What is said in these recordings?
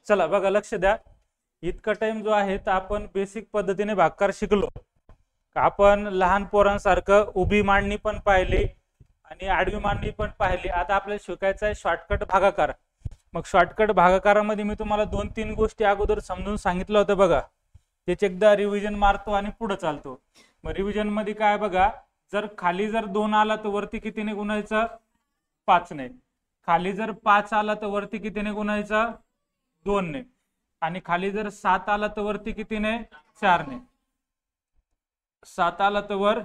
चला बघा, लक्ष द्या. इतका टाइम जो आहे तर आपण बेसिक पद्धतीने भागाकार शिकलो. आपण लहान पोरांसारखं उभी मांडणी पण पाहिली आणि आडवी मांडणी पण पाहिली. आता आपल्याला शिकायचं आहे शॉर्टकट भागाकार. मग शॉर्टकट भागाकारामध्ये मी तुम्हाला 2-3 गोष्टी अगोदर समजून सांगितलं होतं बघा. त्याची एकदा रिव्हिजन मारतो आणि पुढे चालतो. मग रिव्हिजन मध्ये काय बघा, जर खाली जर 2 आला तर वरती कितीने गुणायचं? 5 ने. खाली जर 5 आला तर वरती कितीने गुणायचं? 2 ने. आणि खाली जर 7 आला तर वरती कितीने? 4 ने. 7 आला तर वर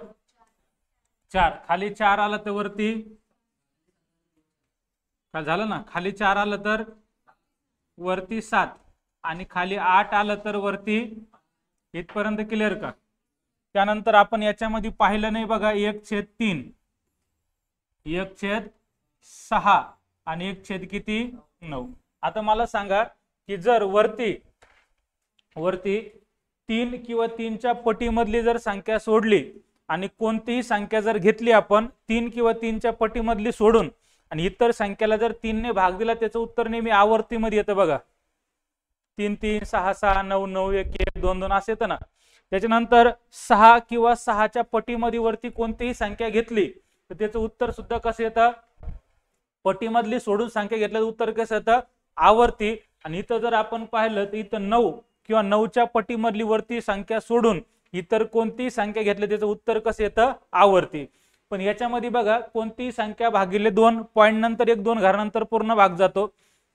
4, खाली 4 आला तर वरती काय झालं ना, खाली 4 आलं तर वरती 7 आणि खाली 8 आलं तर वरती. इथपर्यंत क्लिअर का? त्यानंतर आपण याच्यामध्ये पाहिलं नाही बघा, 1/3, 1/6 आणि 1 किती? 9. आता मला सांगा की जर वरती 3 किंवा 3च्या पटीमधली जर संख्या सोडली आणि कोणतीही संख्या जर घेतली आपण 3 किंवा 3च्या पटीमधली सोडून आणि इतर संख्याला जर 3 ने भाग दिला, त्याचं उत्तर नेहमी आवर्तीमध्ये येतं बघा. 3 3 6 6 9 9 1 1 2 2 असं येतं ना. त्याच्यानंतर 6 किंवा 6च्या पटीमध्ये वरती कोणतीही संख्या घेतली तर त्याचं उत्तर सुद्धा कसं येतं? पटीमधली सोडून संख्या घेतल्याचं उत्तर कसं येतं? आवर्ती. आणि इथं जर आपण पाहिलं तर इथं 9 किंवा 9च्या पटीमधली वरती संख्या सोडून इतर कोणतीही संख्या घेतली त्याचं उत्तर कसं येतं? आवर्ती. पण याच्यामध्ये बघा, कोणतीही संख्या भागिले 2 पॉईंट नंतर 1 2 घरानंतर पूर्ण भाग जातो.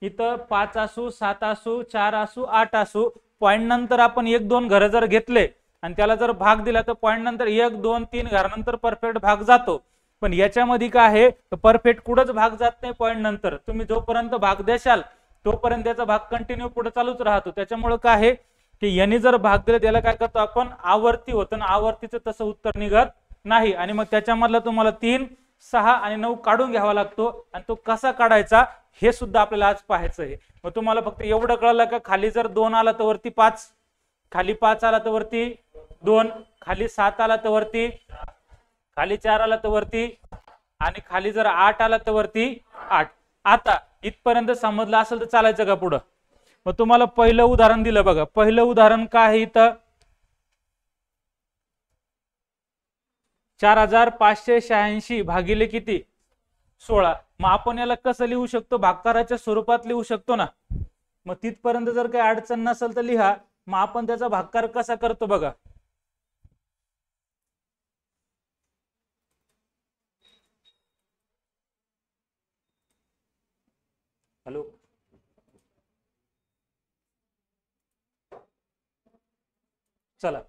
इथं 5 असू 7 असू 4 असू 8 असू, पॉईंट नंतर आपण 1 2 घर जर घेतले आणि त्याला जर भाग दिला तर पॉईंट नंतर 1 2 3 घरानंतर परफेक्ट भाग जातो. पण याच्यामध्ये काय आहे, परफेक्ट कुठंच भाग जात नाही. पॉईंट नंतर तुम्ही जोपर्यंत भाग देशाल तोपर्यंत त्याचा भाग कंटिन्यू पुढे चालूच राहतो. त्याच्यामुळे काय आहे की यांनी जर भाग दिला त्याला काय करतो आपण? आवर्ती होतं. आवर्तीचं तसं उत्तर निघत नाही. आणि मग त्याच्यामधला तुम्हाला 3 6 आणि 9 काढून घ्यावा लागतो. आणि तो कसा काढायचा हे सुद्धा आपल्याला आज पाहायचं आहे. मग तुम्हाला फक्त एवढं कळलं का, खाली जर 2 आला तर वरती 5, खाली 5 आला तर वरती 2, खाली 7 आला तर वरती, खाली 4 आला तर वरती आणि खाली जर 8 आला तर वरती 8. आता इथपर्यंत समजलं असेल तर चालायचं का पुढं? मग तुम्हाला पहिलं उदाहरण दिलं बघा. पहिलं उदाहरण काय आहे इथं? 4586 भागिले किती? 16. मग आपण याला कसं लिहू शकतो? भागाकाराच्या स्वरूपात लिहू शकतो ना. मग तिथपर्यंत जर काही अडचण नसेल तर लिहा. मग आपण त्याचा भागाकार कसा करतो बघा. हॅलो, चला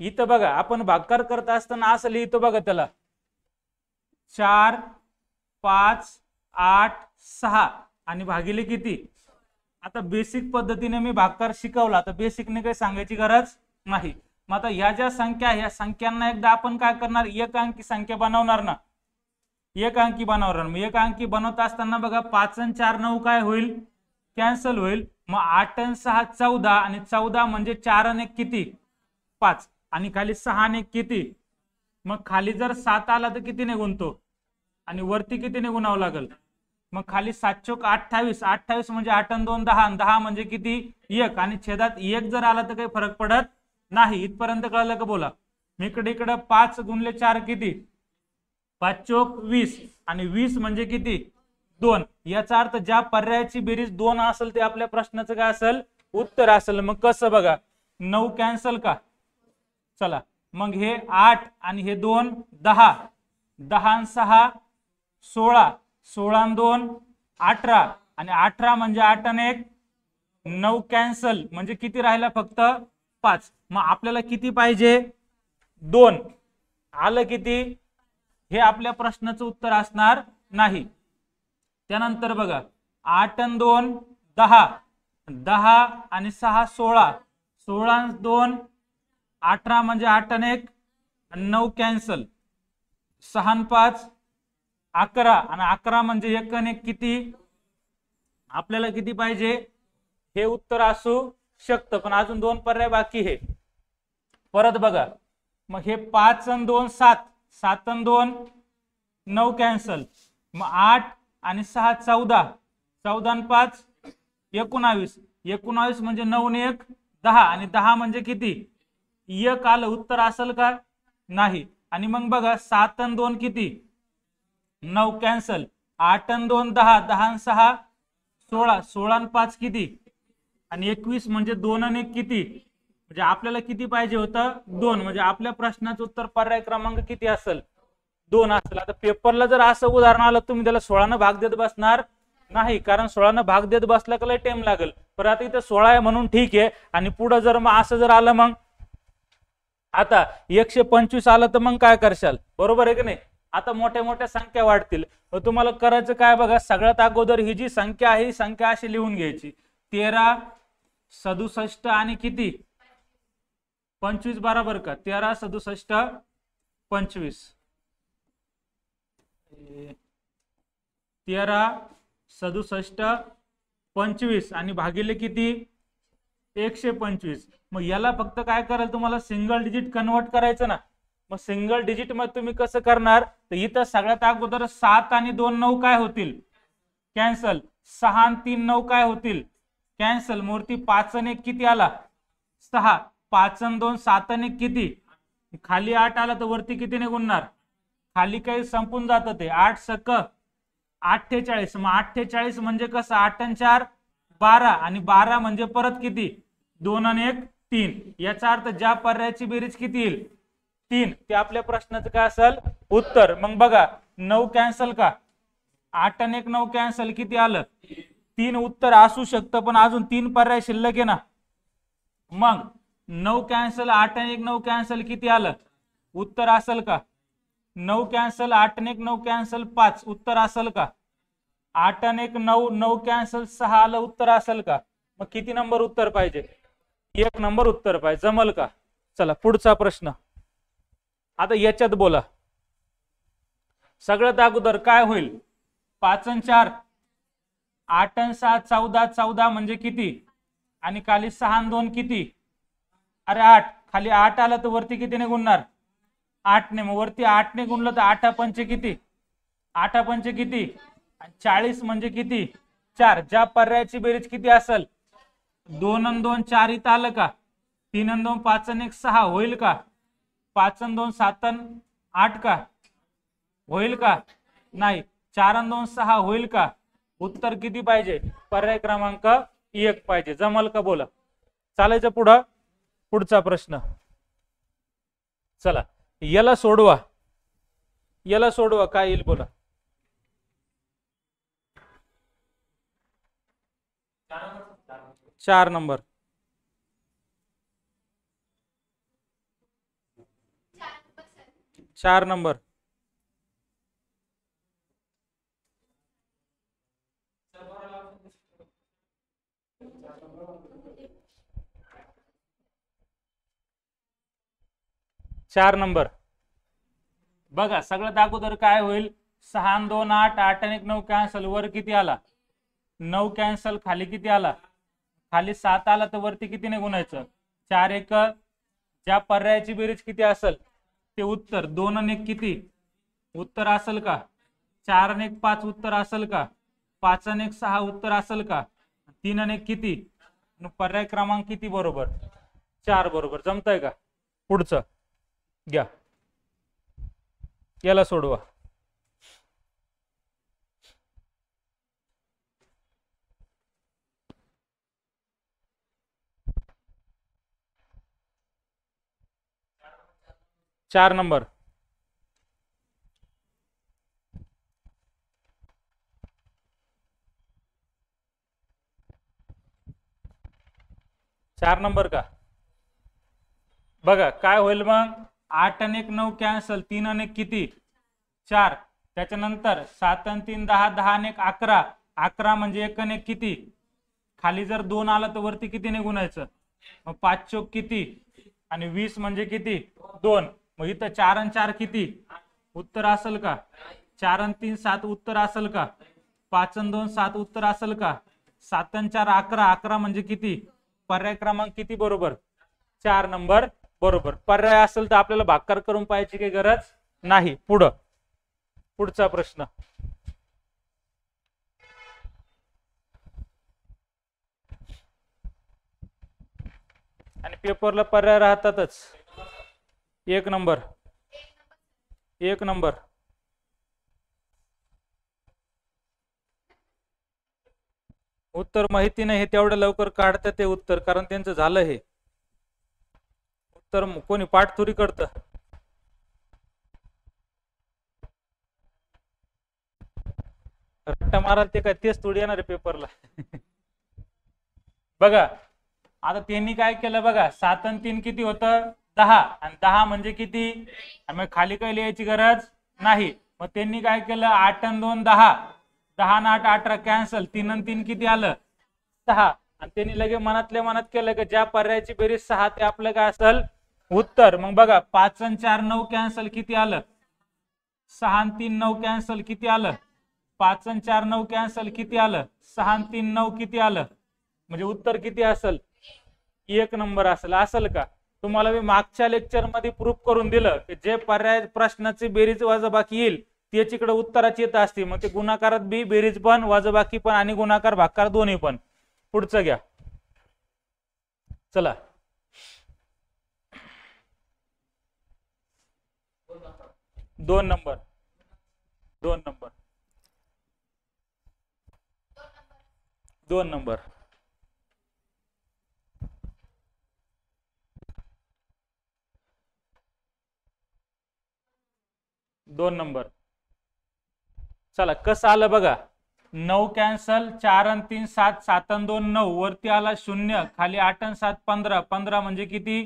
इथं बघा, आपण भागाकार करत असताना असं लिहितो बघा त्याला, 4 5 8 6 आणि भागिले किती. आता बेसिक पद्धतीने मी भागाकार शिकवला, तर बेसिकने काही सांगायची गरज नाही. मग आता ह्या ज्या संख्या आहे, ह्या संख्यांना एकदा आपण काय करणार? एक अंकी संख्या बनवणार ना. एक अंकी बनवणार. मग एक अंकी बनवत असताना बघा, 5 आणि 4 9 काय होईल? कॅन्सल होईल. मग 8 आणि 6 14 आणि 14 म्हणजे 4 आणि 1 किती? 5 आणि खाली 6 आणि 1 किती? मग खाली जर 7 आला तर कितीने गुणतो आणि वरती कितीने गुणावं लागेल? मग खाली 7 चोक 28, 28 म्हणजे 8 आणि 2 10, 10 म्हणजे किती? 1 आणि छेदात 1 जर आला तर काही फरक पडत नाही. इथपर्यंत कळलं का? बोला. मी इकडे 5 गुणले 4 किती? 5 चोक 20 आणि 20 म्हणजे किती? 2. याचा अर्थ ज्या पर्यायाची बेरीज 2 असेल ते आपल्या प्रश्नाचं काय असेल? उत्तर असेल. मग कसं बघा, 9 कॅन्सल का? चला मग हे 8 आणि हे 2 10, 10 आणि 6 16, 16 आणि 2 18 आणि 18 म्हणजे 8 आणि 1 9 कॅन्सल म्हणजे किती राहिला? फक्त 5. मग आपल्याला किती पाहिजे? 2. आलं किती? हे आपल्या प्रश्नाचं उत्तर असणार नाही. त्यानंतर बघा, 8 आणि 2 10, 10 आणि 6 16, 16 आणि 2 18 म्हणजे 8 आणि 1 9 कॅन्सल, 6 आणि 5 11 आणि 11 म्हणजे 1 आणि 1 किती? आपल्याला किती पाहिजे? हे उत्तर असू शकतं, पण अजून 2 पर्याय बाकी आहे. परत बघा, मग हे 5 आणि 2 7, 7 आणि 2 9 कॅन्सल, मग 8 आणि 6 14, 14 आणि 5 19, 19 म्हणजे 9 आणि 1 10, आणि 10 म्हणजे किती? 1 आलं. उत्तर असेल का? नाही. आणि मग बघा 7 आणि 2 किती? 9 कॅन्सल. 8 आणि 2 10, 10 आणि 6 16, 16 आणि 5 किती? आणि 21 म्हणजे 2 आणि 1 किती? म्हणजे आपल्याला किती पाहिजे होतं? 2. म्हणजे आपल्या प्रश्नाचं उत्तर पर्याय क्रमांक किती असेल? 2 असेल. आता पेपरला जर असं उदाहरण आलं तुम्ही त्याला 16 ने भाग देत बसणार नाही, कारण 16 ने भाग देत बसला का लय टाइम लागेल. पण आता इथं 16 आहे म्हणून ठीक आहे. आणि पुढे जर मग असं जर आलं, मग आता 125 आलं तर मग काय करशाल? बरोबर आहे की नाही? आता मोठ्या मोठ्या संख्या वाढतील. तुम्हाला करायचं काय बघा, सगळ्यात अगोदर ही जी संख्या आहे ही संख्या अशी लिहून घ्यायची. 13 67 आणि किती? 25 बरोबर का? 13 67 25. 13 67 25 आणि भागिले किती? 125. मग याला फक्त काय कराल, तुम्हाला सिंगल डिजिट कन्वर्ट करायचं ना. मग सिंगल डिजिट मध्ये तुम्ही कसं करणार? तर इथं सगळ्यात अगोदर 7 आणि 2 9 काय होतील? कॅन्सल. 6 आणि 3 9 काय होतील? कॅन्सल. मूर्ती 5 आणि 1 किती आला? 6. 5 आणि 2 7 आणि 1 किती? खाली 8 आला तर वरती कितीने गुणणार? खाली काही संपून जातं ते. 8 सक 48. मग 48 म्हणजे कसं? 8 आणि 4 12, आणि 12 म्हणजे परत किती? 2 आणि 1 3. याचा अर्थ ज्या पर्यायाची बेरीज किती येईल? 3. ते आपल्या प्रश्नाचं काय असेल? उत्तर. मग बघा 9 कॅन्सल का? 8 आणि 1 9 कॅन्सल, किती आलं? 3. उत्तर असू शकतं, पण अजून 3 पर्याय शिल्लक आहे ना. मग 9 कॅन्सल, 8 आणि 1 9 कॅन्सल, किती आलं? उत्तर असेल का? 9 कॅन्सल, 8 आणि 1 9 कॅन्सल 5. उत्तर असेल का? 8 आणि 1 9, 9 कॅन्सल 6 आलं. उत्तर असेल का? मग किती नंबर उत्तर पाहिजे? 1 नंबर उत्तर पाहिजे. जमल का? चला पुढचा प्रश्न. आता याच्यात बोला. सगळ्यात अगोदर काय होईल? 5 आणि 4 8 आणि 6 14, 14 म्हणजे किती? आणि खाली 6 आणि 2 किती? अरे 8. खाली 8 आलं तर वरती कितीने गुणणार? 8 ने. मग वरती 8 ने गुणलं तर 8 पंचे किती? 8 पंचे किती? 40 म्हणजे किती? 4. ज्या पर्यायाची बेरीज किती असेल? 2 आणि 2 4 इथं आलं का? 3 आणि 2 5 आणि 1 6 होईल का? 5 आणि 2 7 आणि 8 का? होईल का? नाही. 4 आणि 2 6 होईल का? उत्तर किती पाहिजे? पर्याय क्रमांक 1 पाहिजे. जमल का? बोला. चालायचं पुढं. पुढचा प्रश्न. चला याला सोडवा. याला सोडवा. काय येईल बोला. 4 नंबर. 4 नंबर. चार नंबर. बघा सगळ्यात अगोदर काय होईल? 6 आणि 2 8, 8 आणि 1 9 कॅन्सल. वर किती आला? 9 कॅन्सल. खाली किती आला? खाली 7 आला तर वरती कितीने गुणायचं? 4 1. ज्या पर्यायाची बेरीज किती असेल ते उत्तर. 2 आणि 1 किती? उत्तर असेल का? 4 आणि 1 5 उत्तर असेल का? 5 आणि 1 6 उत्तर असेल का? 3 आणि 1 किती? पर्याय क्रमांक किती बरोबर? 4 बरोबर. जमतंय का? पुढचं घ्या. याला सोडवा. चार नंबर. चार नंबर का? बघा काय होईल मग? 8 आणि 1 9 कॅन्सल. 3 आणि 1 किती? 4. त्याच्यानंतर 7 आणि 3 10, 10 आणि 1 11. 11 म्हणजे 1 आणि 1 किती? खाली जर 2 आला तर वरती कितीने गुणायचं? मग 5 चोक किती? आणि 20 म्हणजे किती? 2. मग इथं 4 आणि 4 किती? उत्तर असेल का? 4 आणि 3 7 उत्तर असेल का? 5 आणि 2 7 उत्तर असेल का? 7 आणि 4 11. 11 म्हणजे किती? पर्याय क्रमांक किती बरोबर? 4 नंबर बरोबर. पर्याय असेल तर आपल्याला भागाकार करून पाहायची काही गरज नाही. पुढचा प्रश्न. आणि पेपरला पर्याय राहतातच. 1 नंबर. 1 नंबर. उत्तर माहिती नाही हे तेवढं लवकर काढतं ते उत्तर, कारण त्यांचं झालं हे उत्तर. कोणी पाठथुरी करतं. रट्टा माराल ते काय तेच थोडी येणार आहे पेपरला. बघा आता त्यांनी काय केलं बघा, 7 आणि 3 किती होतं 10, आणि 10 म्हणजे किती, मग खाली काही लिहायची गरज नाही. मग त्यांनी काय केलं 8 आणि 2 10, 10 आणि 8 18 कॅन्सल, 3 आणि 3 किती आलं 6, आणि त्यांनी लगे मनातल्या मनात केलं की ज्या पर्यायाची बेरीज 6 ते आपलं काय असेल उत्तर. मग बघा 5 आणि 4 9 कॅन्सल किती आलं, 6 आणि 3 9 कॅन्सल किती आलं, 5 आणि 4 9 कॅन्सल किती आलं, 6 आणि 3 9 किती आलं, म्हणजे उत्तर किती असेल 1 नंबर असेल. असेल का. तुम्हाला मी मागच्या लेक्चर मध्ये प्रूफ करून दिलं की जे पर्याय प्रश्नाची बेरीज वजाबाकी येईल तेच इकडे उत्तराची येत असते. मग ते गुणाकारात बी बेरीज पण वजाबाकी पण आणि गुणाकार भागाकार दोन्ही पण. पुढचं घ्या. चला 2 नंबर. 2 नंबर. 2 नंबर. 2 नंबर. चला कसं आलं बघा, 9 कॅन्सल, 4 आणि 3 7, 7 आणि 2 9, वरती आला 0, खाली 8 आणि 7 15, 15 म्हणजे किती,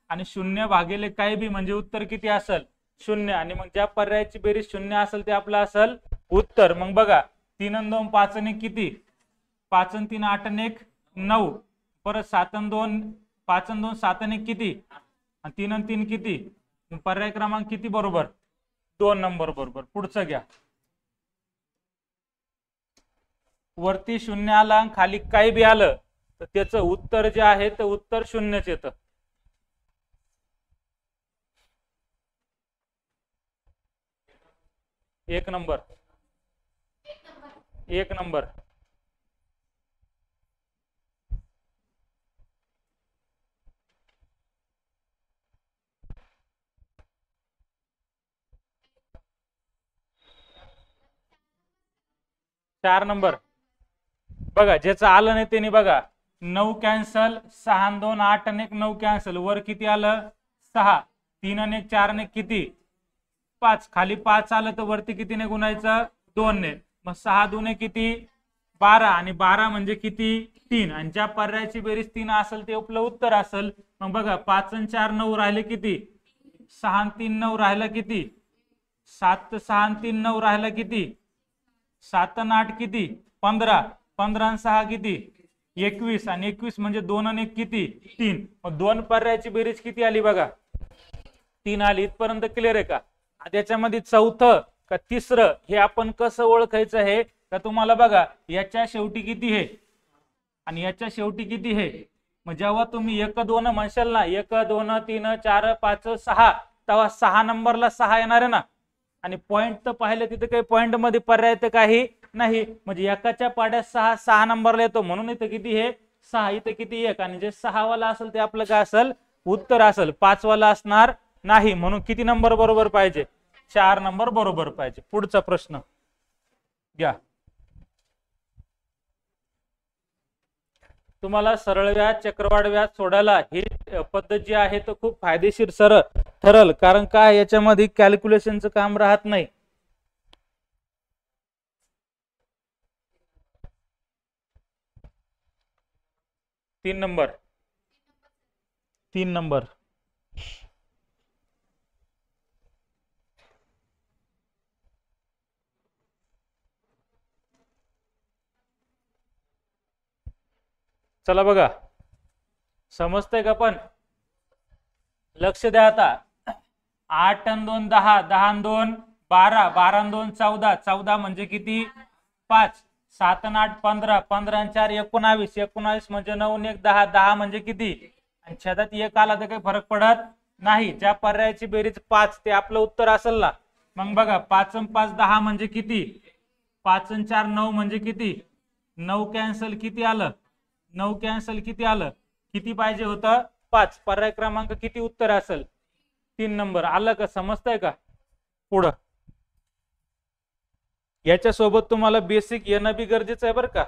आणि 0 भागिले काही बी म्हणजे उत्तर किती असेल 0, आणि मग ज्या पर्यायाची बेरीज 0 असेल ते आपलं असेल उत्तर. मग बघा 3 आणि 2 5 आणि 1 किती, 5 आणि 3 8 आणि 1 9, परत 7 आणि 2 5 आणि 2 7 आणि 1 किती, आणि 3 आणि 3 किती, पर्याय क्रमांक किती बरोबर 2 नंबर बरोबर. पुढचं घ्या. वरती 0 आला खाली काही बी आलं तर त्याचं उत्तर जे आहे ते उत्तर 0च येतं. एक नंबर. 1 नंबर. चार नंबर. बघा ज्याचं आलं नाही त्यांनी बघा 9 कॅन्सल, 6 आणि 2 8 आणि 1 9 कॅन्सल, वर किती आलं 6, 3 आणि 1 4 आणि 1 किती 5, खाली 5 आलं तर वरती कितीने गुणायचं 2 ने, मग 6 2 किती 12, आणि 12 म्हणजे किती 3, आणि ज्या पर्यायाची बेरीज 3 असेल ते आपलं उत्तर असेल. मग बघा 5 आणि 4 9 राहिले किती, 6 आणि 3 9 राहिला किती, 7 6 आणि 3 9 राहिला किती, 7 आणि 8 किती 15, 15 आणि 6 किती 21, आणि 21 म्हणजे 2 आणि 1 किती 3, मग 2 पर्यायाची बेरीज किती आली बघा 3 आली. इथपर्यंत क्लिअर आहे का. त्याच्यामध्ये चौथं का तिसरं हे आपण कसं ओळखायचं आहे का, तुम्हाला बघा याच्या शेवटी किती आहे आणि याच्या शेवटी किती आहे, मग जेव्हा तुम्ही 1 2 म्हणशाल ना 1 2 3 4 5 6, तेव्हा 6 नंबरला 6 येणार आहे ना, आणि पॉइंट तर पाहिलं तिथे काही पॉइंट मध्ये पर्याय तर काही नाही, म्हणजे एकाच्या पाड्यात 6 6 नंबरला येतो, म्हणून इथं किती हे 6, इथं किती 1, आणि जे 6 वाला असेल ते आपलं काय असेल उत्तर असेल, 5 वाला असणार नाही. म्हणून किती नंबर बरोबर पाहिजे 4 नंबर बरोबर पाहिजे. पुढचा प्रश्न घ्या. तुम्हाला सरळ व्याज चक्रवाढ व्याज सोडायला ही पद्धत जी आहे तो खूप फायदेशीर सरळ ठरल, कारण काय याच्यामध्ये कॅल्क्युलेशनचं काम राहत नाही. तीन नंबर. 3 नंबर. चला बघा समजतंय का, पण लक्ष द्या आता. 8 आणि 2 10, 10 आणि 2 12, 12 आणि 2 14, 14 म्हणजे किती 5, 7 आणि 8 15, 15 आणि 4 19, 19 म्हणजे 9 आणि 1 10, 10 म्हणजे किती, आणि छेदात 1 आला तर काही फरक पडत नाही. ज्या पर्यायाची बेरीज 5 ते आपलं उत्तर असेल ना. मग बघा 5 आणि 5 10 म्हणजे किती, 5 आणि 4 9 म्हणजे किती, 9 कॅन्सल किती आलं, 9 कॅन्सल किती आलं, किती पाहिजे होतं 5 पर्याय क्रमांक किती उत्तर असेल 3 नंबर. आलं का? समजतंय का? पुढं याच्या सोबत तुम्हाला बेसिक येणं बी गरजेचं आहे बरं का.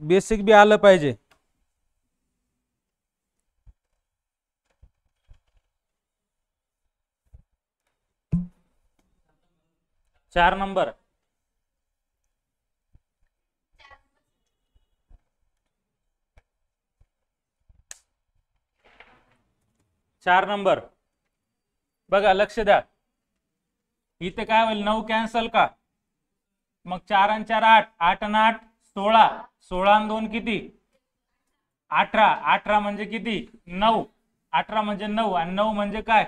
बेसिक बी आलं पाहिजे. चार नंबर. चार नंबर बघा, लक्ष द्या. इथे काय होईल? 9 कॅन्सल का? मग 4 आणि 4 8, 8 आणि 8 16, 16 आणि 2 किती? 18, 18 म्हणजे किती? 9, 18 म्हणजे 9 आणि 9 म्हणजे काय?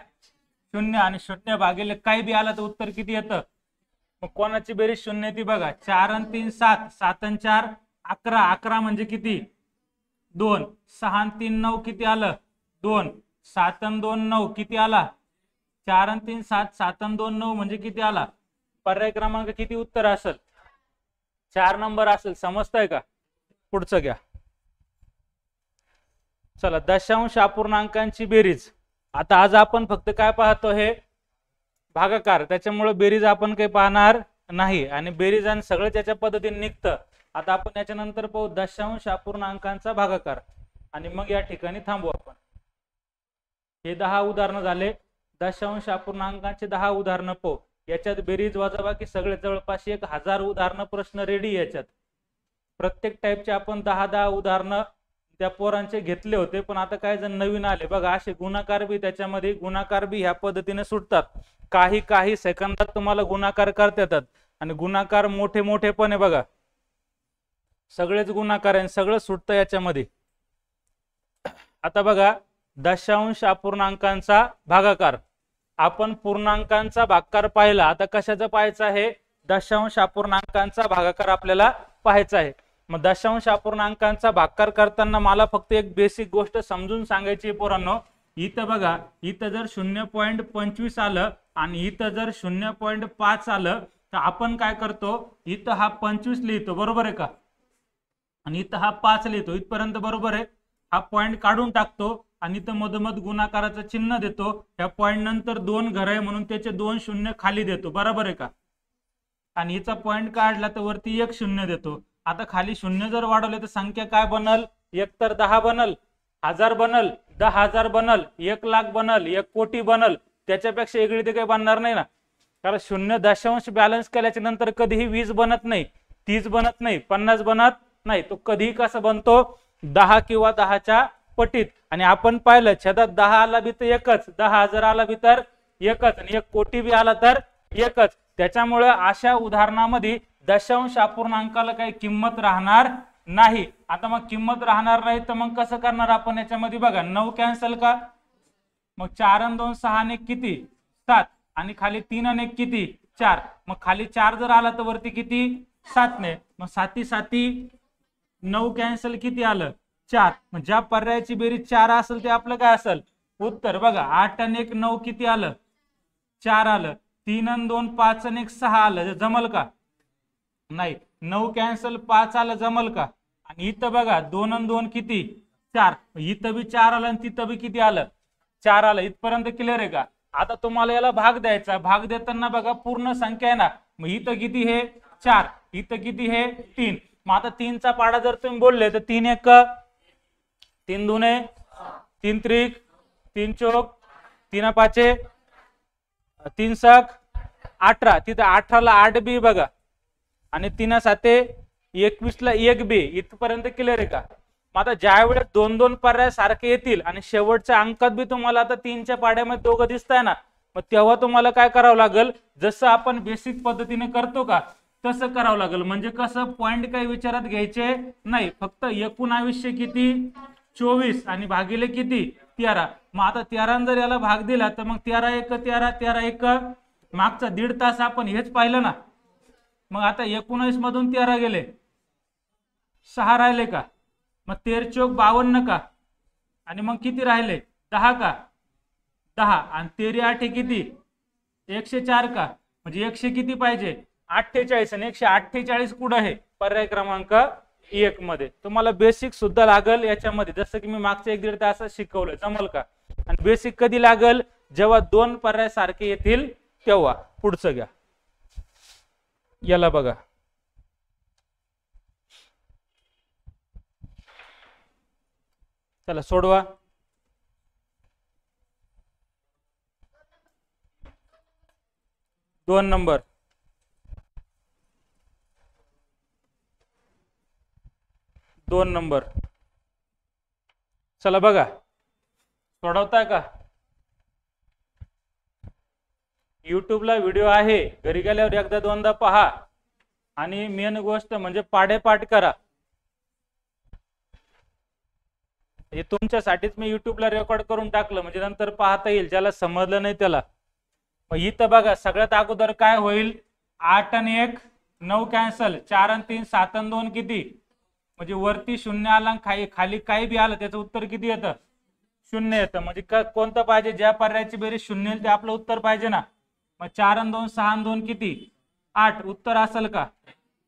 0 आणि 0 भागिले काही बी आला तर उत्तर किती येतं? मग कोणाची बेरीज 0 येते बघा. 4 आणि 3 7, 7 आणि 4 11, 11 म्हणजे किती? 2, 6 आणि 3 9 किती आलं? 2, 7 आणि 2 9 किती आला? 4 आणि 3 7, 7 आणि 2 9 म्हणजे किती आला? पर्याय क्रमांक किती उत्तर असेल? 4 नंबर असेल. समजतंय का? पुढचं घ्या. चला, दशांश अपूर्णांकांची बेरीज. आता आज आपण फक्त काय पाहतो? हे भागाकार. त्याच्यामुळे बेरीज आपण काही पाहणार नाही आणि बेरीज आणि सगळं त्याच्या पद्धतीने निघतं. आता आपण याच्यानंतर पाहू दशांश अपूर्णांकांचा भागाकार आणि मग या ठिकाणी थांबू आपण. हे 10 उदाहरणं झाले. दशांश अपूर्णांकांचे 10 उदाहरणं पाहू. याच्यात बेरीज वजाबाकी सगळे जवळपास 1000 उदाहरणं प्रश्न रेडी. याच्यात प्रत्येक टाईपचे आपण 10-10 उदाहरणं त्या पोरांचे घेतले होते, पण आता काय जण नवीन आले बघा. असे गुणाकार बी त्याच्यामध्ये, गुणाकार बी ह्या पद्धतीने सुटतात. काही सेकंदात तुम्हाला गुणाकार करता येतात आणि गुणाकार मोठे मोठे पण आहे बघा. सगळेच गुणाकार आहे, सगळं सुटतं याच्यामध्ये. आता बघा, दशांश अपूर्णांकांचा भागाकार. आपण पूर्णांकांचा भागाकार पाहिला, आता कशाचा पाहायचा आहे? दशांश अपूर्णांकांचा भागाकार आपल्याला पाहायचा आहे. मग दशांश अपूर्णांकांचा भागाकार करताना मला फक्त एक बेसिक गोष्ट समजून सांगायची पोरांनो. इथं बघा, इथं जर 0.25 आलं आणि इथं जर 0.5 आलं तर आपण काय करतो? इथं हा 25 लिहितो, बरोबर आहे का? आणि इथं हा 5 लिहितो, इथपर्यंत बरोबर आहे. हा पॉइंट काढून टाकतो आणि इथं मधोमध गुणाकाराचं चिन्ह देतो. ह्या पॉइंट नंतर 2 घर आहे म्हणून त्याचे 2 शून्य खाली देतो, बरोबर आहे का? आणि हिचा पॉइंट काढला तर वरती 1 शून्य देतो. आता खाली शून्य जर वाढवले तर संख्या काय बनल? एक तर 10 बनल, 1000 बनल, 10,000 बनल, 1 लाख बनल, 1 कोटी बनल. त्याच्यापेक्षा वेगळी ते काही बनणार नाही ना. कारण शून्य दशांश बॅलन्स केल्याच्या नंतर कधीही 20 बनत नाही, 30 बनत नाही, 50 बनत नाही. तो कधीही कसा बनतो? 10 किंवा 10च्या पटीत. आणि आपण पाहिलं छेदात 10 आला बी तर एकच, 10,000 आला बी तर एकच आणि 1 कोटी बी आला तर एकच. त्याच्यामुळे अशा उदाहरणामध्ये दशांश अपूर्णांकाला काही किंमत राहणार नाही. आता मग किंमत राहणार नाही तर मग कसं करणार आपण? याच्यामध्ये बघा, 9 कॅन्सल का? मग 4 आणि 2 6 आणि 1 किती? 7 आणि खाली 3 आणि 1 किती? 4. मग खाली 4 जर आला तर वरती किती? 7 ने. मग 7 7 9 कॅन्सल किती आलं? 4. मग ज्या पर्यायाची बेरीज 4 असेल ते आपलं काय असेल? उत्तर. बघा, 8 आणि 1 9 किती आलं? 4 आलं. 3 आणि 2 5 आणि 1 6 आलं. जमल का? नाही. 9 कॅन्सल 5 आलं, जमल का? आणि इथं बघा 2 आणि 2 किती? 4. इथं बी 4 आलं आणि तिथं बी किती आलं? 4 आलं. इथपर्यंत क्लिअर आहे का? आता तुम्हाला याला भाग द्यायचा. भाग देताना बघा पूर्ण संख्या आहे ना, मग इथं किती? हे 4. इथं किती? हे 3. मग आता 3चा पाडा जर तुम्ही बोलले तर 3 1 3 2 3 3 3 4 3 5 3 6 18. तिथं 18 ला 8 बी बघा आणि 3 7 21 ला 1 बी. इथपर्यंत क्लिअर आहे का? मग आता ज्या वेळेस 2-2 पर्याय सारखे येतील आणि शेवटच्या अंकात बी तुम्हाला आता 3च्या पाड्यामध्ये दोघं दिसताय ना, मग तेव्हा तुम्हाला काय करावं लागेल? जसं आपण बेसिक पद्धतीने करतो का तसं करावं लागेल. म्हणजे कसं? पॉइंट काही विचारात घ्यायचे नाही, फक्त एकूण आयुष्य किती? 24 आणि भागिले किती? 13. मग आता 13 जर याला भाग दिला तर मग 13 1 13, 13 1 मागचा 1.5 तास आपण हेच पाहिलं ना. मग आता 19 मधून 13 गेले, 6 राहिले का? मग 13 चौक 52 का? आणि मग किती राहिले? 10 का? 10 आणि 13 8 किती? 104 का? म्हणजे 100 किती पाहिजे? 48 आणि 148 कुठं आहे? पर्याय क्रमांक 1 मध्ये तुम्हाला बेसिक सुद्धा लागल याच्यामध्ये, जसं की मी मागच्या 1-1.5 तासात शिकवलं, जमल का? आणि बेसिक कधी लागल? जेव्हा दोन पर्याय सारखे येतील तेव्हा. पुढचं घ्या, याला बघा. चला सोडवा. दोन नंबर. दोन नंबर. चला बघा, सोडवताय का? युट्यूबला व्हिडिओ आहे, घरी गेल्यावर एकदा दोनदा पहा आणि मेन गोष्ट म्हणजे पाढेपाठ करा. हे तुमच्यासाठीच मी युट्यूबला रेकॉर्ड करून टाकलं, म्हणजे नंतर पाहता येईल ज्याला समजलं नाही त्याला. मग इथं बघा, सगळ्यात अगोदर काय होईल? 8 आणि 1 9 कॅन्सल, 4 आणि 3 7 आणि 2 किती? म्हणजे वरती शून्य आला, खाली काही बी आलं त्याचं उत्तर किती येतं? शून्य येतं. म्हणजे कोणतं पाहिजे? ज्या पर्यायाची बेरीज शून्य येईल ते आपलं उत्तर पाहिजे ना. मग 4 आणि 2 6 आणि 2 किती? 8. उत्तर असेल का?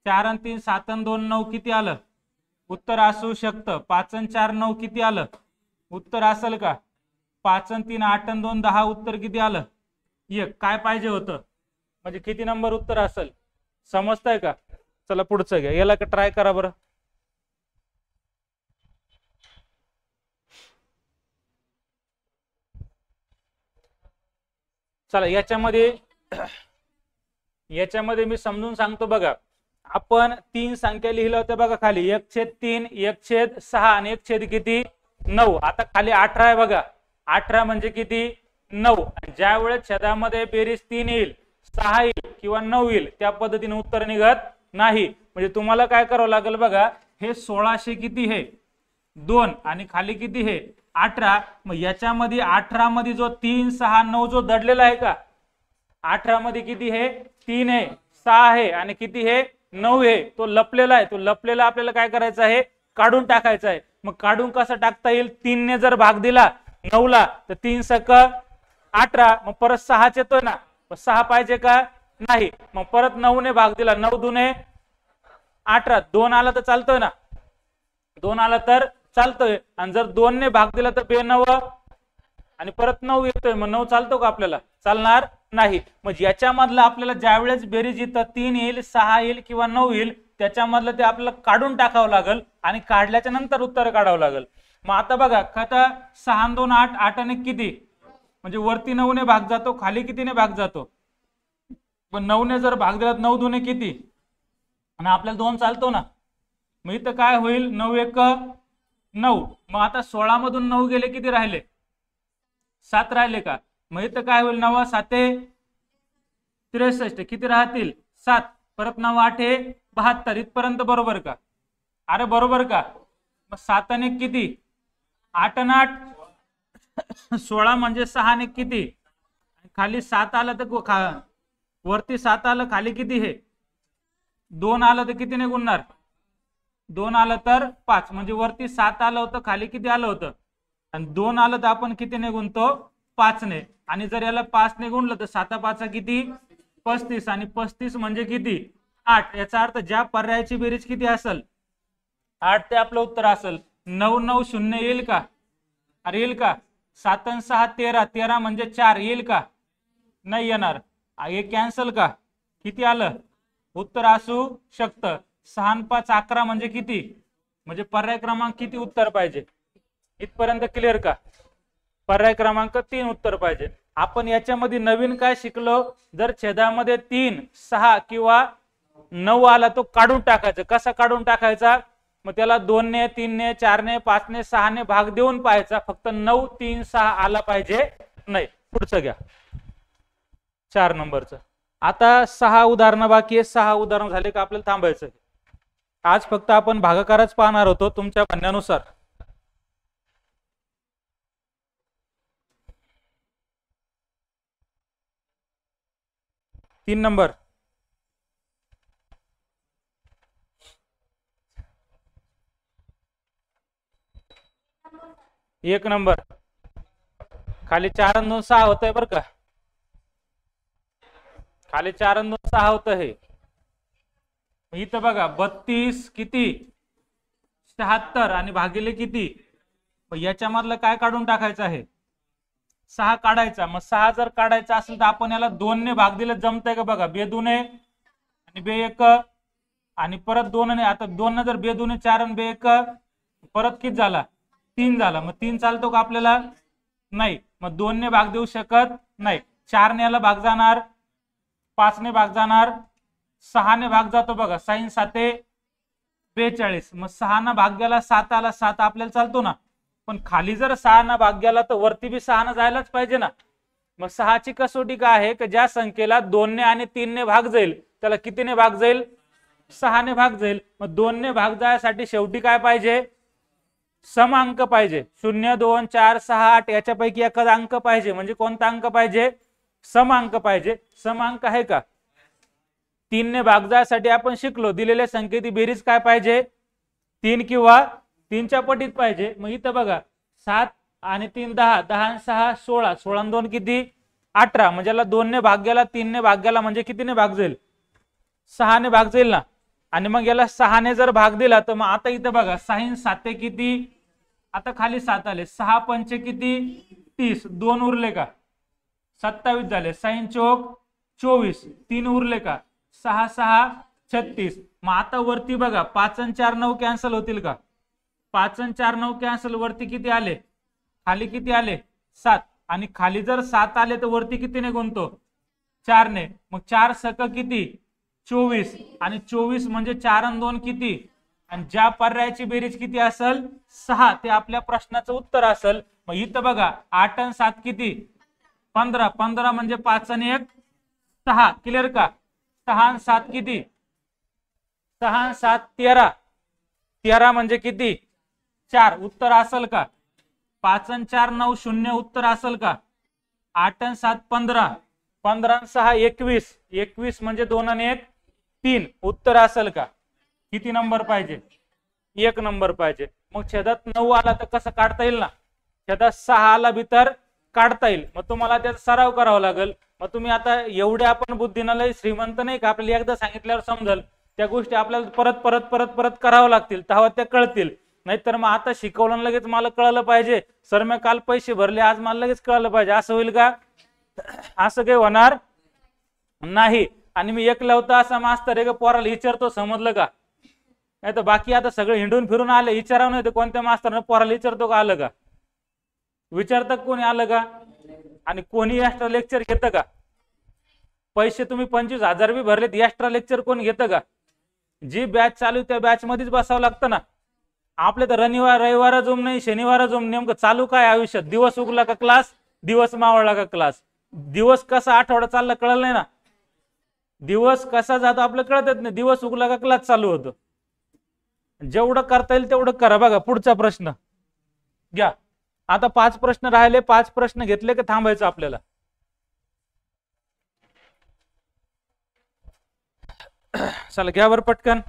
4 आणि 3 7 आणि 2 9 किती आलं? उत्तर असू शकतं. 5 आणि 4 9 किती आलं? उत्तर असेल का? 5 आणि 3 8 आणि 2 10, उत्तर किती आलं? 1. काय पाहिजे होतं? म्हणजे किती नंबर उत्तर असेल? समजतंय का? चला पुढचं घ्या, याला ट्राय करा बरं. चला याच्यामध्ये मी समजून सांगतो बघा. आपण 3 संख्या लिहिल्या होत्या बघा खाली, 1/3 1/6 आणि 1 किती? 9. आता खाली 18 आहे बघा. 18 म्हणजे किती? 9. ज्या वेळेस छेदामध्ये बेरीज 3 येईल, 6 येईल किंवा 9 येईल, त्या पद्धतीने उत्तर निघत नाही. म्हणजे तुम्हाला काय करावं लागेल बघा, हे 1600 किती हे? 2 आणि खाली किती हे? 18. मग याच्यामध्ये 18 मध्ये जो 3 6 9 जो दडलेला आहे का? 18 मध्ये किती हे? 3 आहे, 6 आहे आणि किती हे? 9 आहे. तो लपलेला आहे. तो लपलेला आपल्याला काय करायचं आहे? काढून टाकायचा आहे. मग काढून कसं टाकता येईल? 3 ने जर भाग दिला 9 ला तर 3 सक 18. मग परत 6 येतोय ना, 6 पाहिजे का? नाही. मग परत 9 ने भाग दिला, 9 दुने 18. 2 आला तर चालतोय ना? 2 आला तर चालतोय. आणि जर 2 ने भाग दिला तर 2 आणि परत 9 येतोय, मग 9 चालतो का आपल्याला? चालणार नाही. मग याच्यामधलं आपल्याला ज्यावेळेस बेरीज येतं 3 येईल 6 येईल किंवा 9 येईल, त्याच्यामधलं ते आपल्याला काढून टाकावं लागेल आणि काढल्याच्या नंतर उत्तर काढावं लागेल. मग आता बघा, खाता 6 आणि 2 8, 8 आणि 1 किती? म्हणजे वरती 9 ने भाग जातो, खाली कितीने भाग जातो? पण 9 ने जर भाग दिला 9 दुने किती? आणि आपल्याला 2 चालतो ना. मग इथं काय होईल? 9 1 9. मग आता 16 मधून 9 गेले, किती राहिले? 7 राहिले का? मग इथं काय होईल? 9 7 63, किती राहतील? 7. परत 9 8 72. इथपर्यंत बरोबर का? अरे बरोबर का? मग 7 आणि 1 किती? 8 आणि 8 16 म्हणजे 6 आणि 1 किती? खाली 7 आलं तर वरती 7 आलं, खाली किती हे? 2 आलं तर कितीने गुणणार? 2 आलं तर 5. म्हणजे वरती 7 आलं होतं, खाली किती आलं होतं? आणि 2 आलं तर आपण कितीने गुणतो? 5 ने. आणि जर याला 5 ने गुणलं तर 7 5 किती? 35. आणि 35 म्हणजे किती? 8. याचा अर्थ ज्या पर्यायाची बेरीज किती असेल? 8 ते आपलं उत्तर असेल. 9 9 0 येईल का? अरे येईल का? 7 आणि 6 13, 13 म्हणजे 4 येईल का? नाही येणार. हे कॅन्सल का? किती आलं? उत्तर असू शकतं 6 आणि 5 11 म्हणजे किती? म्हणजे पर्याय क्रमांक किती उत्तर पाहिजे? इथपर्यंत क्लिअर का? पर्याय क्रमांक 3 उत्तर पाहिजे. आपण याच्यामध्ये नवीन काय शिकलो? जर छेदामध्ये 3 6 किंवा 9 आला तो काढून टाकायचा. कसा काढून टाकायचा? मग त्याला 2 ने 3 ने 4 ने 5 ने 6 ने भाग देऊन पाहायचा. फक्त 9 3 6 आला पाहिजे नाही. पुढचं घ्या, 4 नंबरचं. आता 6 उदाहरणं बाकी आहे. 6 उदाहरण झाले का आपल्याला थांबायचं. आज फक्त आपण भागाकारच पाहणार होतो तुमच्या म्हणण्यानुसार. तीन नंबर. 1 नंबर. खाली 4 आणि 2 6 होत आहे बरं का? खाली 4 आणि 2 6 होत आहे. इथं बघा 32 किती? 76 आणि भागिले किती, याच्यामधलं काय काढून टाकायचं आहे, 6 काढायचा. मग 6 जर काढायचा असेल तर आपण याला 2 ने भाग दिलं जमतंय का बघा, बेदुने आणि बे एक आणि परत 2 ने, आता 2 ने जर बेदुने 4 आणि बे एक परत किती झाला, 3 झाला. मग 3 चालतो का आपल्याला, नाही. मग 2 ने भाग देऊ शकत नाही. 4 ने याला भाग जाणार, 5 ने भाग जाणार, 6 ने भाग जातो बघा, 6 7 42. मग 6 ना भाग गेला 7 आला, 7 आपल्याला चालतो ना. पण खाली जर 6 ना भाग गेला तर वरती बी 6 ना जायलाच पाहिजे ना. मग 6 ची कसोटी काय आहे की ज्या संख्येला 2 ने आणि 3 ने भाग जाईल त्याला कितीने भाग जाईल, 6 ने भाग जाईल. मग 2 ने भाग जायसाठी शेवटी काय पाहिजे, सम अंक पाहिजे. 0 2 4 6 8 याच्यापैकी एखादा अंक पाहिजे. म्हणजे कोणता अंक पाहिजे, सम अंक पाहिजे. सम अंक आहे का, 3 ने भाग जायसाठी आपण शिकलो दिलेल्या संख्येची बेरीज काय पाहिजे, 3 किंवा 3च्या पटीत पाहिजे. मग इथं बघा 7 आणि 3 10, 10 आणि 6 16, 16 आणि 2 किती 18. म्हणजे याला 2 ने भाग गेला, 3 ने भाग गेला म्हणजे कितीने भाग जाईल, 6 ने भाग जाईल ना. आणि मग याला 6 ने जर भाग दिला तर मग आता इथं बघा 6 7 किती, आता खाली 7 आले, 6 पंचे किती 30, 2 उरले का 27 झाले, 6 चौक 24, 3 उरले का 6 6 36. मग आता वरती बघा 5 आणि 4 9 कॅन्सल होतील का, 5 आणि 4 9 कॅन्सल, वरती किती आले, खाली किती आले 7. आणि खाली जर 7 आले तर वरती कितीने गुणतो, 4 ने. मग 4 सक किती 24 आणि 24 म्हणजे 4 आणि 2 किती, आणि ज्या पर्यायाची बेरीज किती असेल 6, ते आपल्या प्रश्नाचं उत्तर असेल. मग इथं बघा 8 आणि 7 किती 15, 15 म्हणजे 5 आणि 1 6, क्लिअर का. 6 आणि 7 किती, 6 आणि 7 13, 13 म्हणजे किती 4, उत्तर असेल का. 5 आणि 4 9 0, उत्तर असेल का. 8 आणि 7 15, 15 आणि 6 21, 21 म्हणजे 2 आणि 1 3, उत्तर असेल का. किती नंबर पाहिजे, 1 नंबर पाहिजे. मग छेदात 9 आला तर कसं काढता येईल ना, छेदात 6 आला बी तर काढता येईल. मग तुम्हाला त्याचा सराव करावा लागेल. मग तुम्ही आता एवढे आपण बुद्धीनं लय श्रीमंत नाही का, आपल्याला एकदा सांगितल्यावर समजेल. त्या गोष्टी आपल्याला परत परत परत परत करावं लागतील, तेव्हा त्या कळतील. नाहीतर मग आता शिकवलं लगेच मला कळलं पाहिजे, सर मी काल पैसे भरले आज मला लगेच कळलं पाहिजे, असं होईल का, असं काही होणार नाही. आणि मी एकला होता असा मास्तर आहे का पोराला विचारतो समजलं का, नाही तर बाकी आता सगळे हिंडून फिरून आले, विचारावं नाही तर कोणत्या मास्तरनं पोराला विचारतो का आलं का, विचारतं कोणी आलं का. आणि कोणी एक्स्ट्रा लेक्चर घेतं का, पैसे तुम्ही 25,000 बी भरलेत, एक्स्ट्रा लेक्चर कोण घेतं का. जी बॅच चालू त्या बॅच मध्येच बसावं लागतं ना. आपले तर रविवार जुम नाही, शनिवार जुम, नेमकं चालू काय आयुष्यात, दिवस उगला का क्लास, दिवस मावळला का क्लास, दिवस कसा आठवडा चालला कळलं नाही ना, दिवस कसा जातो आपलं कळतच नाही, दिवस उगला का क्लास चालू होतो. जेवढं करता येईल तेवढं करा. बघा पुढचा प्रश्न घ्या. आता 5 प्रश्न राहिले, 5 प्रश्न घेतले का थांबायचं आपल्याला. चला घ्या वर पटकन.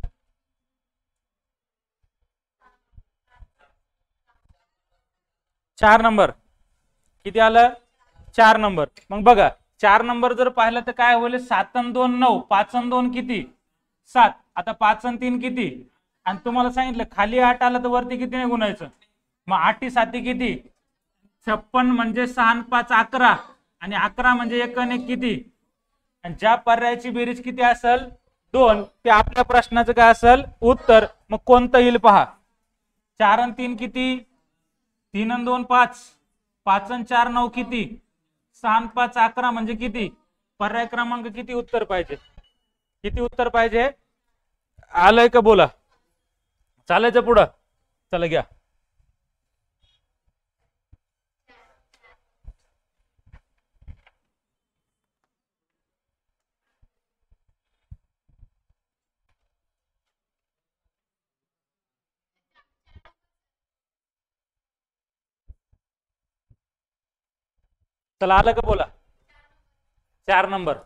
चार नंबर किती आलं, 4 नंबर. मग बघा 4 नंबर जर पाहिलं तर काय होईल, 7 आणि 2 9, 5 आणि 2 किती 7. आता 5 आणि 3 किती, आणि तुम्हाला सांगितलं खाली 8 आलं तर वरती कितीने गुणायचं. मग 8 7 किती 56, म्हणजे 6 आणि 5 11, आणि 11 म्हणजे 1 आणि 1 किती, आणि ज्या पर्यायाची बेरीज किती असेल 2, ते आपल्या प्रश्नाचं काय असेल उत्तर. मग कोणतं येईल पहा. 4 आणि 3 किती, 3 आणि 2 5, 5 आणि 4 9 किती, 6 आणि 5 11 म्हणजे किती, पर्याय क्रमांक किती उत्तर पाहिजे, किती उत्तर पाहिजे. आलंय का बोला, चालायचं पुढं. चला घ्या. चला आलं का बोला. 4 नंबर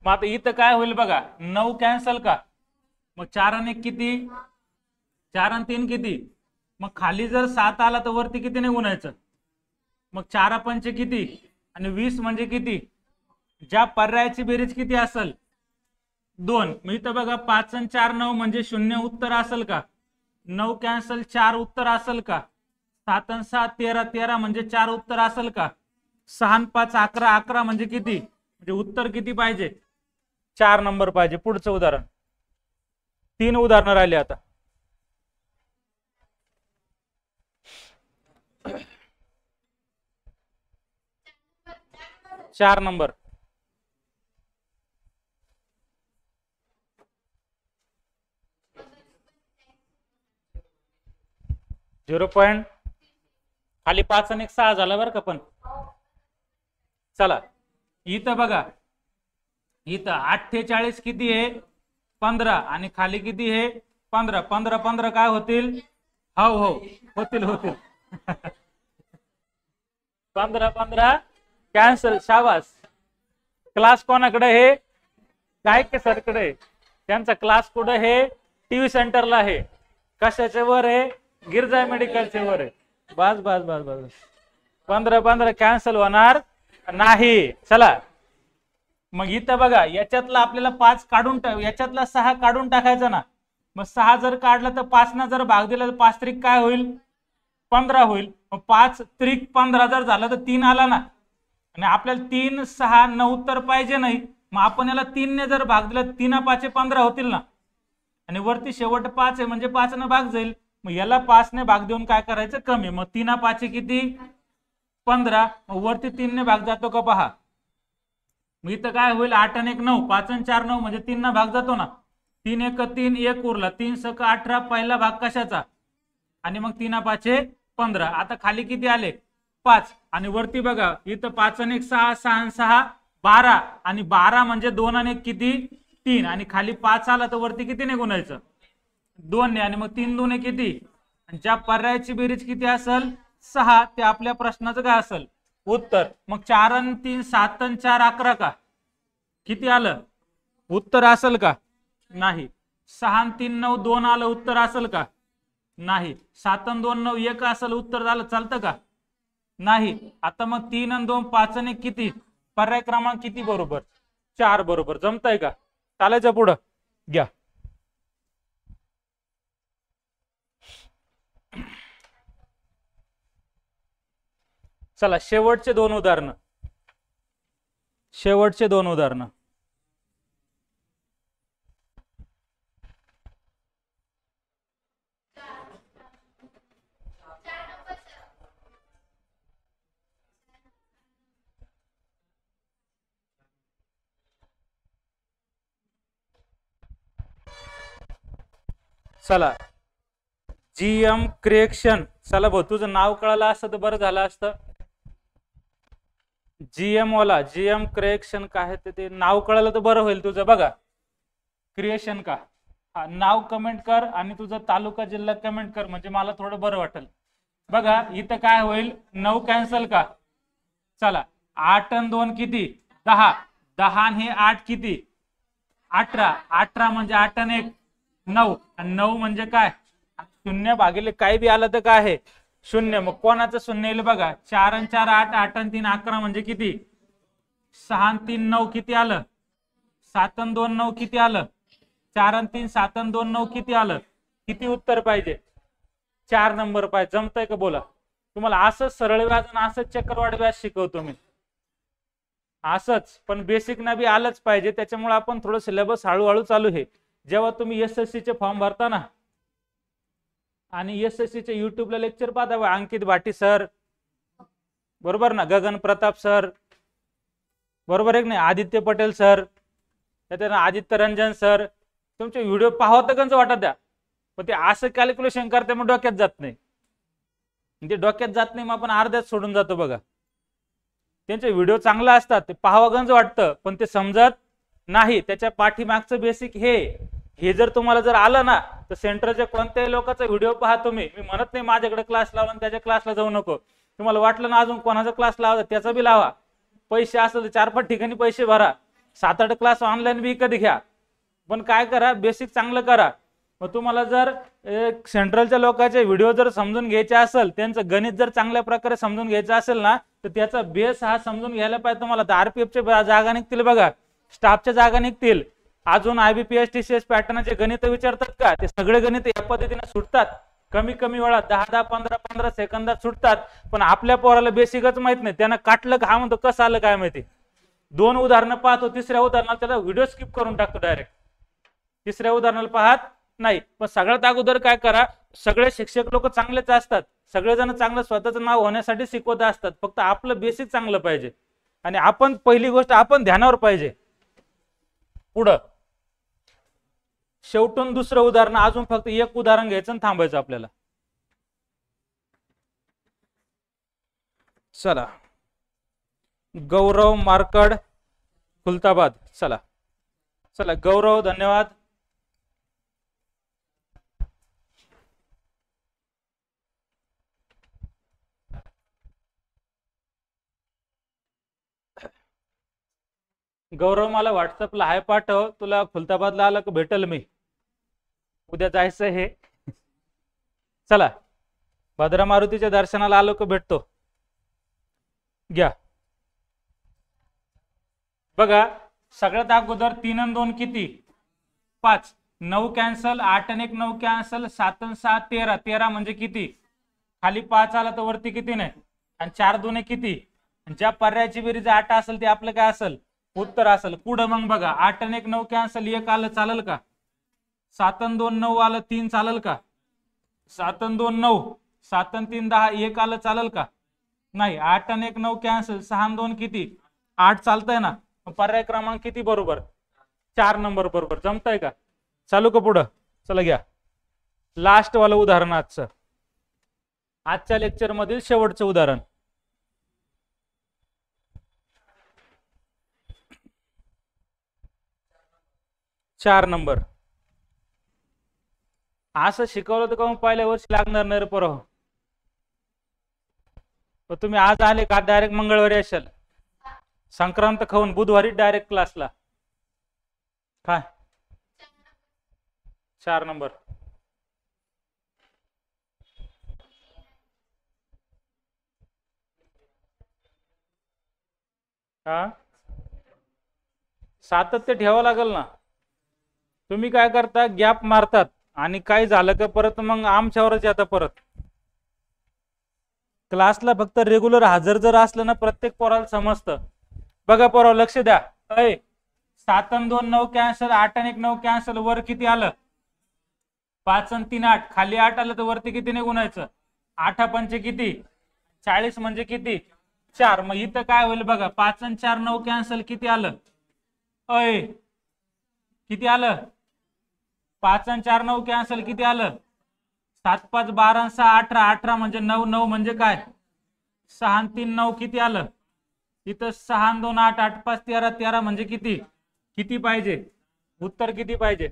मग आता इथं काय होईल बघा, 9 कॅन्सल का, मग 4 आणि 1 किती, 4 आणि 3 किती, मग खाली जर 7 आला तर वरती कितीने गुणायचं. मग 4 पंचे किती आणि 20 म्हणजे किती ज्या पर्यायाची बेरीज किती असेल 2. मी तर बघा 5 आणि 4 9 म्हणजे 0 उत्तर असेल का? 9 कॅन्सल 4 उत्तर असेल का? 7 आणि 7 13 13 म्हणजे 4 उत्तर असेल का? 6 आणि 5 11 11 म्हणजे किती? म्हणजे उत्तर किती पाहिजे? 4 नंबर पाहिजे. पुढचं उदाहरण. 3 उदाहरणं राहिली आता. चार नंबर. झिरो पॉइंट खाली 5 आणि 6 झाला बरं का. पण चला इथं बघा, इथं 48 किती आहे? 15 आणि खाली किती आहे? 15. 15 15 काय होतील? हो हो होतील होतील. 15 15 कॅन्सल. शाबास. क्लास कोणाकडे आहे? गायके सरकडे. त्यांचा क्लास कुठे आहे? टीव्ही सेंटरला आहे. कशाच्या वर आहे? गिरजा मेडिकलच्या वर आहे. बस बस बस बस. 15 15 कॅन्सल होणार नाही. चला मग इथं बघा, याच्यातला आपल्याला 5 काढून याच्यातला 6 काढून टाकायचा ना. मग 6 जर काढला तर 5 ना जर भाग दिला तर 5 त्रिक काय होईल? 15 होईल. मग 5 त्रिक 15 जर झालं तर 3 आला ना. आणि आपल्याला 3 6 9 उत्तर पाहिजे नाही. मग आपण याला 3 ने जर भाग दिला 3 5 15 होतील ना. आणि वरती शेवट 5 आहे म्हणजे 5 ने भाग जाईल. मग याला 5 ने भाग देऊन काय करायचं? कमी. मग 3 5 किती? 15. मग वरती 3 ने भाग जातो का पहा. मग इथं काय होईल? 8 आणि 1 9. 5 आणि 4 9 म्हणजे 3 ना भाग जातो ना. 3 1 3 1 उरला. 3 6 18. पहिला भाग कशाचा? आणि मग 3 5 15. आता खाली किती आले? 5. आणि वरती बघा, इथं 5 आणि 1 6 6 आणि 6 12. आणि 12 म्हणजे 2 आणि 1 किती? 3. आणि खाली 5 आला तर वरती किती ने गुणायचं? 2 ने. आणि मग 3 2 किती? ज्या पर्यायाची बेरीज किती असेल? 6. ते आपल्या प्रश्नाचं काय असेल? उत्तर. मग 4 आणि 3 7 आणि 4 11 का? किती आलं? उत्तर असेल का? नाही. 6 आणि 3 9 2 आलं. उत्तर असेल का? नाही. 7 आणि 2 9 1 असेल. उत्तर झालं. चालतं का? नाही. आता मग 3 आणि 2 5 आणि 1 किती? पर्याय क्रमांक किती बरोबर? 4 बरोबर. जमतंय का? चालायचं पुढं. घ्या. चला शेवटचे 2 उदाहरण. शेवटचे 2 उदाहरण. चला जीएम क्रिएशन. चला भाऊ तुझं नाव कळालं असतं तर बरं झालं असतं. जीएम वाला जीएम क्रिएशन काय ते नाव कळालं तर बरं होईल तुझं. बघा क्रिएशन का हा नाव कमेंट कर आणि तुझं तालुका जिल्हा कमेंट कर म्हणजे मला थोडं बरं वाटेल. बघा इथं काय होईल? 9 कॅन्सल का? चला 8 आणि 2 किती? 10. 10 आणि 8 किती? 18. 18 म्हणजे 8 आणि 1 9. आणि 9 म्हणजे काय? 0 भागिले काही बी आलं तर काय आहे? 0. मग कोणाचं 0 येईल बघा. 4 आणि 4 8. 8 आणि 3 11 म्हणजे किती? 6 आणि 3 9 किती आलं? 7 आणि 2 9 किती आलं? 4 आणि 3 7 आणि 2 9 किती आलं? किती उत्तर पाहिजे? 4 नंबर पाहिजे. जमतंय का बोला? तुम्हाला असंच सरळ व्याज आणि असंच चक्रवाढ व्याज शिकवतो मी. असंच पण बेसिक ना बी आलंच पाहिजे. त्याच्यामुळे आपण थोडं सिलेबस हळूहळू चालू आहे. जेव्हा तुम्ही एसएससी चे फॉर्म भरता ना आणि एसएससी चे युट्यूबला लेक्चर पाहता अंकित भाटी सर बरोबर ना, गगन प्रताप सर बरोबर आहे की नाही, आदित्य पटेल सर, त्याच्यानं आदित्य रंजन सर, तुमचे व्हिडिओ पाहता गंज वाटत द्या. पण ते असं कॅल्क्युलेशन करते मग डोक्यात जात नाही. ते डोक्यात जात नाही मग आपण अर्ध्यात सोडून जातो. बघा त्यांचे व्हिडिओ चांगले असतात ते पाहावं गंज वाटतं पण ते समजत नाही. त्याच्या पाठीमागचं बेसिक हे जर तुम्हाला जर आलं ना तर सेंटरच्या कोणत्याही लोकांचा व्हिडिओ पहा तुम्ही. मी म्हणत नाही माझ्याकडे क्लास लावा आणि त्याच्या क्लासला जाऊ नको. तुम्हाला वाटलं ना अजून कोणाचा क्लास लावा त्याचा बी लावा. पैसे असेल तर 4-5 ठिकाणी पैसे भरा. 7-8 क्लास ऑनलाईन बी कधी घ्या. पण काय करा बेसिक चांगलं करा. मग तुम्हाला जर सेंट्रलच्या लोकांचे व्हिडिओ जर समजून घ्यायचे असेल, त्यांचं गणित जर चांगल्या प्रकारे समजून घ्यायचं असेल ना, तर त्याचा बेस हा समजून घ्यायला पाहिजे तुम्हाला. तर आरपीएफच्या जागा निघतील बघा, स्टाफच्या जागा निघतील, अजून IBPS TCS पॅटर्नचे गणित विचारतात का, ते सगळे गणित या पद्धतीने सुटतात. कमी कमी वेळात 10-10 15-15 सेकंदात सुटतात. पण आपल्या पोराला बेसिकच माहित नाही, त्यांना काटलं का म्हणतो कसं आलं काय माहिती. 2 उदाहरणं पाहतो, तिसऱ्या उदाहरणाला त्याला व्हिडिओ स्किप करून टाकतो डायरेक्ट, तिसऱ्या उदाहरणाला पाहत नाही. पण सगळ्यात अगोदर काय करा, सगळे शिक्षक लोक चांगलेच असतात, सगळेजण चांगलं स्वतःचं नाव होण्यासाठी शिकवत असतात, फक्त आपलं बेसिक चांगलं पाहिजे. आणि आपण पहिली गोष्ट आपण ध्यानावर पाहिजे. पुढं शेवटून दुसरं उदाहरण, अजून फक्त एक उदाहरण घ्यायचं आणि थांबायचं आपल्याला. चला, गौरव मार्कड, खुलताबाद. चला चला गौरव, धन्यवाद. गौरव, मला व्हॉट्सअपला हाय पाठव, तुला खुलताबादला आलं का भेटल मी, उद्या जायचं हे. चला, भद्रा मारुतीच्या दर्शनाला आलो का भेटतो. घ्या बघा, सगळ्यात अगोदर 3 आणि 2 किती, 5, 9 कॅन्सल, 8 आणि 1 9 कॅन्सल, 7 आणि 6 13, 13 म्हणजे किती, खाली 5 आला तर वरती किती नाही, आणि 4 2 किती, ज्या पर्यायाची बेरीज 8 असेल ते आपलं काय असेल, उत्तर असेल. पुढे मग बघा, 8 आणि 1 9 कॅन्सल, 1 आलं चालेल का, 7 आणि 2 9 आलं, 3 चालेल का, 7 आणि 2 9, 7 आणि 3 10, 1 आलं चालेल का, नाही. 8 आणि 1 9 कॅन्सल, 6 आणि 2 किती, 8 चालतंय ना. पर्याय क्रमांक किती बरोबर, 4 नंबर बरोबर. जमतंय का, चालू का पुढं. चला घ्या लास्ट वाला उदाहरण, आजच्या लेक्चर मधील शेवटचं उदाहरण. चार नंबर. असं शिकवलं तर का पहिल्या वर्षी लागणार नाही रे पोरं. तुम्ही आज आले का डायरेक्ट मंगळवारी असाल, संक्रांत खाऊन बुधवारी डायरेक्ट क्लासला. काय 4 नंबर. हा, सातत्य ठेवावं लागेल ना. तुम्ही काय करता, गॅप मारतात आणि काय झालं का परत मग आमच्यावरच येतं परत. क्लासला फक्त रेग्युलर हजर जर असलं ना, प्रत्येक पोराला समजतं. बघा पोराव, लक्ष द्या. 7 आणि 2 9 कॅन्सल, 8 आणि 1 9 कॅन्सल, वर किती आलं, 5 आणि 3 8, खाली 8 आलं तर वरती किती नाही गुणायचं, 8 पंचे किती, 40 म्हणजे किती, 4. मग इथं काय होईल बघा, 5 आणि 4 9 कॅन्सल, किती आलं, किती आलं, 5 आणि 4 9 कॅन्सल, किती आलं, 7 5 12 आणि 6 18, 18 म्हणजे 9, 9 म्हणजे काय, 6 आणि 3 9 किती आलं, इथं 6 आणि 2 8, 8 5 13, 13 म्हणजे किती, किती पाहिजे, उत्तर किती पाहिजे,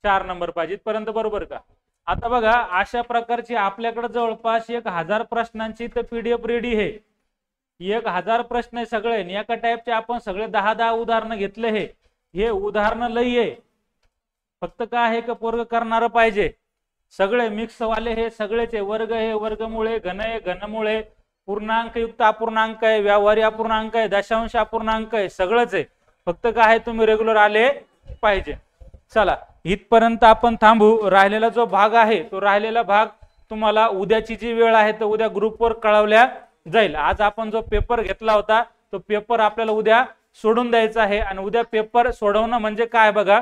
4 नंबर पाहिजे. इथपर्यंत बरोबर का. आता बघा, अशा प्रकारची आपल्याकडे जवळपास 1000 प्रश्नांची तर PDF रेडी आहे. 1000 प्रश्न आहे सगळे, एका टाईपचे आपण सगळे 10-10 उदाहरणं घेतले. हे उदाहरणं लई आहे, फक्त काय आहे का पोरग करणारं पाहिजे. सगळे मिक्स वाले हे सगळेच आहे. वर्ग हे वर्गमुळे, घन आहे घनमुळे, पूर्णांक युक्त अपूर्णांक आहे, व्यावहारी अपूर्णांक आहे, दशांश अपूर्णांक आहे, सगळंच आहे. फक्त काय आहे, तुम्ही रेग्युलर आले पाहिजे. चला, इथपर्यंत आपण थांबू. राहिलेला जो भाग आहे तो राहिलेला भाग तुम्हाला उद्याची जी वेळ आहे तर उद्या ग्रुपवर कळवल्या जाईल. आज आपण जो पेपर घेतला होता तो पेपर आपल्याला उद्या सोडून द्यायचा आहे. आणि उद्या पेपर सोडवणं म्हणजे काय बघा,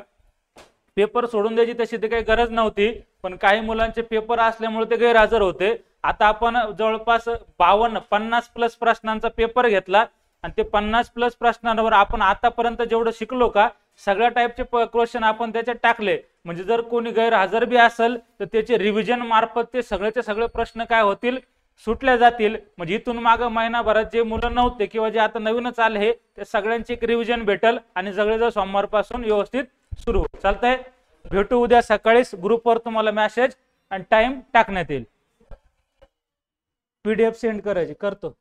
पेपर सोडून द्यायची तशी ते काही गरज नव्हती, पण काही मुलांचे पेपर असल्यामुळे ते गैरहजर होते. आता आपण जवळपास 50 प्लस प्रश्नांचा पेपर घेतला आणि ते 50 प्लस प्रश्नांवर आपण आतापर्यंत जेवढं शिकलो का सगळ्या टाईपचे क्वेश्चन आपण त्याच्यात टाकले. म्हणजे जर कोणी गैरहजर बी असेल तर त्याचे रिव्हिजन मार्फत ते सगळेचे सगळे प्रश्न काय होतील, सुटल्या जातील. म्हणजे इथून मागे महिनाभरात जे मुलं नव्हते किंवा जे आता नवीनच आले हे ते सगळ्यांची एक रिव्हिजन भेटल आणि सगळे जर सोमवारपासून व्यवस्थित सुरू होईल. चालतंय, भेटू उद्या सकाळीच. ग्रुपवर तुम्हाला मेसेज आणि टाइम टाकण्यात येईल. PDF सेंड करायची करतो.